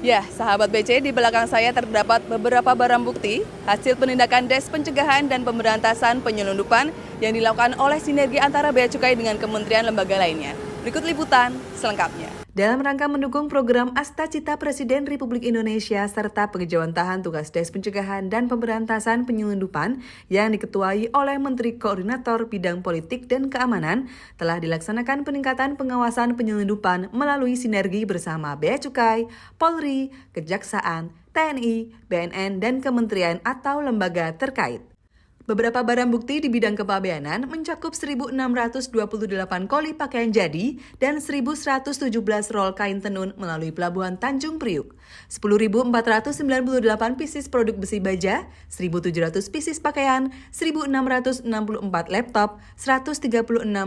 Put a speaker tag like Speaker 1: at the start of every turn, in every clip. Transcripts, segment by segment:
Speaker 1: Ya, sahabat BC, di belakang saya terdapat beberapa barang bukti hasil penindakan Des Pencegahan dan Pemberantasan Penyelundupan yang dilakukan oleh sinergi antara Bea Cukai dengan kementerian lembaga lainnya. Berikut liputan selengkapnya. Dalam rangka mendukung program Asta Cita Presiden Republik Indonesia serta pengejawantahan tugas Des Pencegahan dan Pemberantasan Penyelundupan yang diketuai oleh Menteri Koordinator Bidang Politik dan Keamanan, telah dilaksanakan peningkatan pengawasan penyelundupan melalui sinergi bersama Bea Cukai, Polri, Kejaksaan, TNI, BNN, dan kementerian atau lembaga terkait. Beberapa barang bukti di bidang kepabeanan mencakup 1.628 koli pakaian jadi dan 1.117 rol kain tenun melalui Pelabuhan Tanjung Priuk, 10.498 pieces produk besi baja, 1.700 pieces pakaian, 1.664 laptop, 136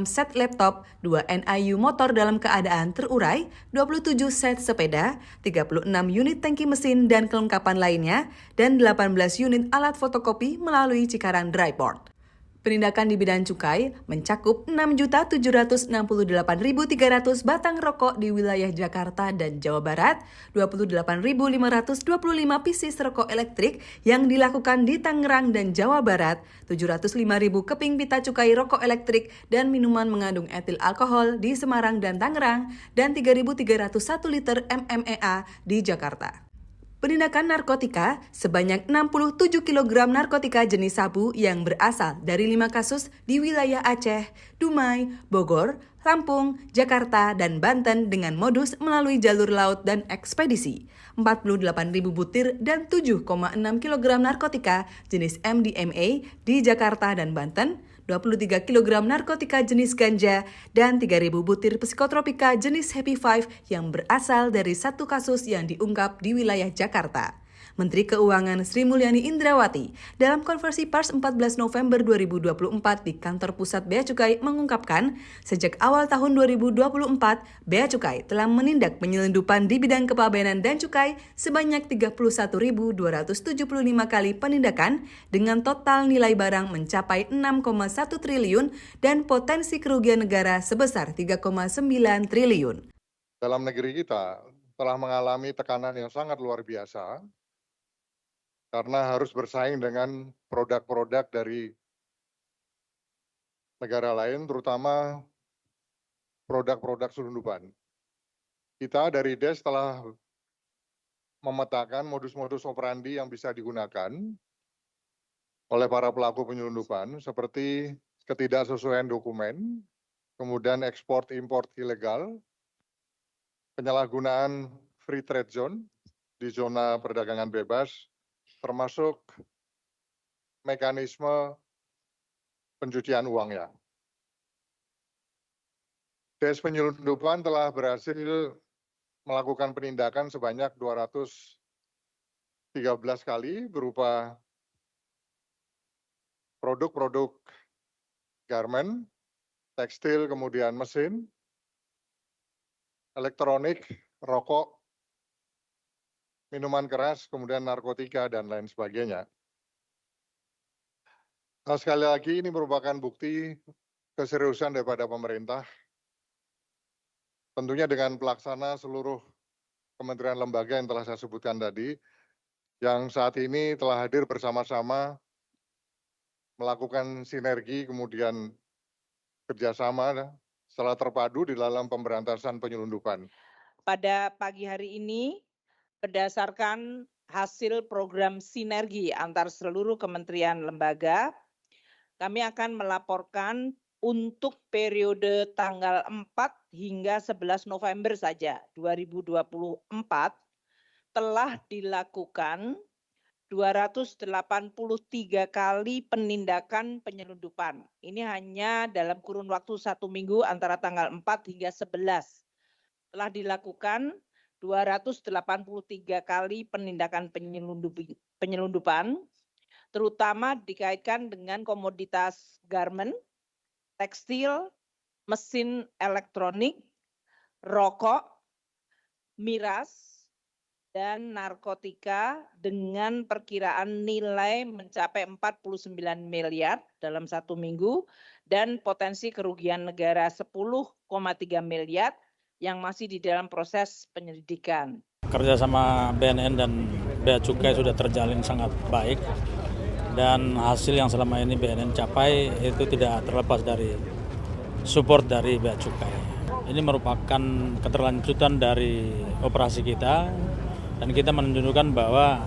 Speaker 1: set laptop, 2 NIU motor dalam keadaan terurai, 27 set sepeda, 36 unit tangki mesin dan kelengkapan lainnya, dan 18 unit alat fotokopi melalui Cikarang Dryport. Penindakan di bidang cukai mencakup 6.768.300 batang rokok di wilayah Jakarta dan Jawa Barat, 28.525 pieces rokok elektrik yang dilakukan di Tangerang dan Jawa Barat, 705.000 keping pita cukai rokok elektrik dan minuman mengandung etil alkohol di Semarang dan Tangerang, dan 3.301 liter MMEA di Jakarta. Penindakan narkotika sebanyak 67 kg narkotika jenis sabu yang berasal dari 5 kasus di wilayah Aceh, Dumai, Bogor, Lampung, Jakarta, dan Banten dengan modus melalui jalur laut dan ekspedisi. 48.000 butir dan 7,6 kg narkotika jenis MDMA di Jakarta dan Banten, 23 kg narkotika jenis ganja, dan 3.000 butir psikotropika jenis Happy Five yang berasal dari satu kasus yang diungkap di wilayah Jakarta. Menteri Keuangan Sri Mulyani Indrawati dalam konversi pers 14 November 2024 di kantor pusat Bea Cukai mengungkapkan, sejak awal tahun 2024, Bea Cukai telah menindak penyelundupan di bidang kepabeanan dan cukai sebanyak 31.275 kali penindakan dengan total nilai barang mencapai 6,1 triliun dan potensi kerugian negara sebesar 3,9 triliun.
Speaker 2: Dalam negeri kita telah mengalami tekanan yang sangat luar biasa karena harus bersaing dengan produk-produk dari negara lain, terutama produk-produk selundupan. Kita dari DES telah memetakan modus-modus operandi yang bisa digunakan oleh para pelaku penyelundupan, seperti ketidaksesuaian dokumen, kemudian ekspor-import ilegal, penyalahgunaan free trade zone di zona perdagangan bebas, termasuk mekanisme pencucian uangnya. Des Penyelundupan telah berhasil melakukan penindakan sebanyak 213 kali berupa produk-produk garment, tekstil, kemudian mesin, elektronik, rokok, minuman keras, kemudian narkotika, dan lain sebagainya. Nah, sekali lagi ini merupakan bukti keseriusan daripada pemerintah, tentunya dengan pelaksana seluruh kementerian lembaga yang telah saya sebutkan tadi, yang saat ini telah hadir bersama-sama melakukan sinergi, kemudian kerjasama setelah terpadu di dalam pemberantasan penyelundupan.
Speaker 3: Pada pagi hari ini, berdasarkan hasil program sinergi antar seluruh kementerian lembaga, kami akan melaporkan untuk periode tanggal 4 hingga 11 November saja 2024 telah dilakukan 283 kali penindakan penyelundupan. Ini hanya dalam kurun waktu 1 minggu antara tanggal 4 hingga 11. Telah dilakukan 283 kali penindakan penyelundupan, terutama dikaitkan dengan komoditas garment, tekstil, mesin elektronik, rokok, miras, dan narkotika dengan perkiraan nilai mencapai 49 miliar dalam 1 minggu dan potensi kerugian negara 10,3 miliar yang masih di dalam proses penyelidikan.
Speaker 4: Kerjasama BNN dan Bea Cukai sudah terjalin sangat baik dan hasil yang selama ini BNN capai itu tidak terlepas dari support dari Bea Cukai. Ini merupakan keterlanjutan dari operasi kita dan kita menunjukkan bahwa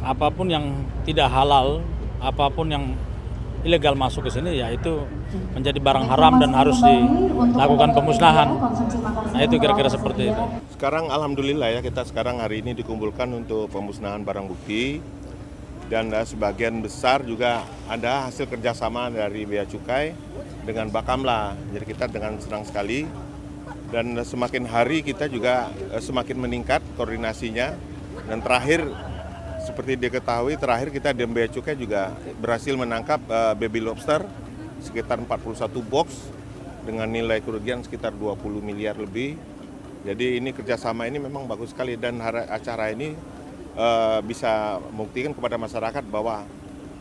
Speaker 4: apapun yang tidak halal, apapun yang ilegal masuk ke sini ya itu menjadi barang haram dan harus dilakukan pemusnahan. Nah itu kira-kira seperti itu.
Speaker 5: Sekarang alhamdulillah ya kita sekarang hari ini dikumpulkan untuk pemusnahan barang bukti dan sebagian besar juga ada hasil kerjasama dari Bea Cukai dengan Bakamla. Jadi kita dengan senang sekali dan semakin hari kita juga semakin meningkat koordinasinya dan terakhir seperti diketahui terakhir kita di Bea Cukai juga berhasil menangkap baby lobster sekitar 41 box dengan nilai kerugian sekitar 20 miliar lebih. Jadi ini kerjasama ini memang bagus sekali dan acara ini bisa membuktikan kepada masyarakat bahwa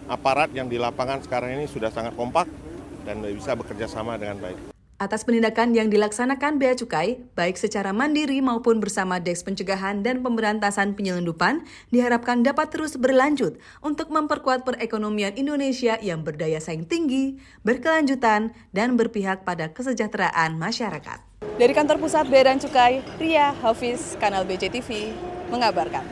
Speaker 5: aparat yang di lapangan sekarang ini sudah sangat kompak dan bisa bekerja sama dengan baik.
Speaker 1: Atas penindakan yang dilaksanakan Bea Cukai, baik secara mandiri maupun bersama Deks Pencegahan dan Pemberantasan Penyelundupan, diharapkan dapat terus berlanjut untuk memperkuat perekonomian Indonesia yang berdaya saing tinggi, berkelanjutan, dan berpihak pada kesejahteraan masyarakat. Dari Kantor Pusat Bea dan Cukai, Ria Hafiz, Kanal BJTV, mengabarkan.